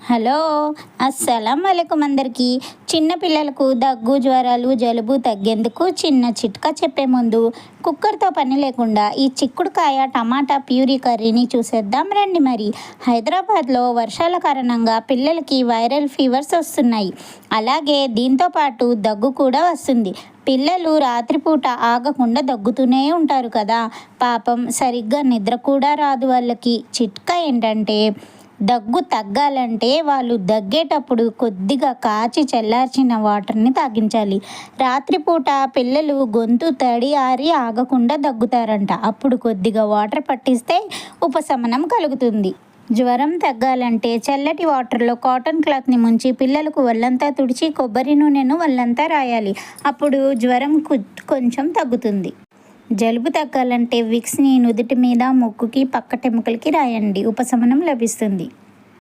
Hello, అస్సలం వలైకుం అందరికీ. చిన్నపిల్లలకు దగ్గు, జ్వరాలు, జలుబు తగ్గేందుకు చిన్న చిట్కా చెప్పే ముందు కుక్కర్తో పని లేకుండా ఈ చిక్కుడుకాయ టమాటా ప్యూరీ కర్రీని చూసేద్దాం రండి. మరి హైదరాబాద్లో వర్షాల కారణంగా పిల్లలకి వైరల్ ఫీవర్స్ వస్తున్నాయి. అలాగే దీంతోపాటు దగ్గు కూడా వస్తుంది. పిల్లలు రాత్రిపూట ఆగకుండా దగ్గుతూనే ఉంటారు కదా. పాపం సరిగ్గా నిద్ర కూడా రాదు వాళ్ళకి. చిట్కా ఏంటంటే, దగ్గు తగ్గాలంటే వాళ్ళు దగ్గేటప్పుడు కొద్దిగా కాచి చల్లార్చిన వాటర్ని తాగించాలి. రాత్రిపూట పిల్లలు గొంతు తడి ఆరి ఆగకుండా దగ్గుతారంట. అప్పుడు కొద్దిగా వాటర్ పట్టిస్తే ఉపశమనం కలుగుతుంది. జ్వరం తగ్గాలంటే చల్లటి వాటర్లో కాటన్ క్లాత్ని ముంచి పిల్లలకు ఒళ్ళంతా తుడిచి కొబ్బరి నూనెను ఒళ్ళంతా రాయాలి. అప్పుడు జ్వరం కొంచెం తగ్గుతుంది. జలుబు తగ్గాలంటే విక్స్ని నుదుటి మీద, ముక్కుకి, పక్కటెముకలకి రాయండి. ఉపశమనం లభిస్తుంది.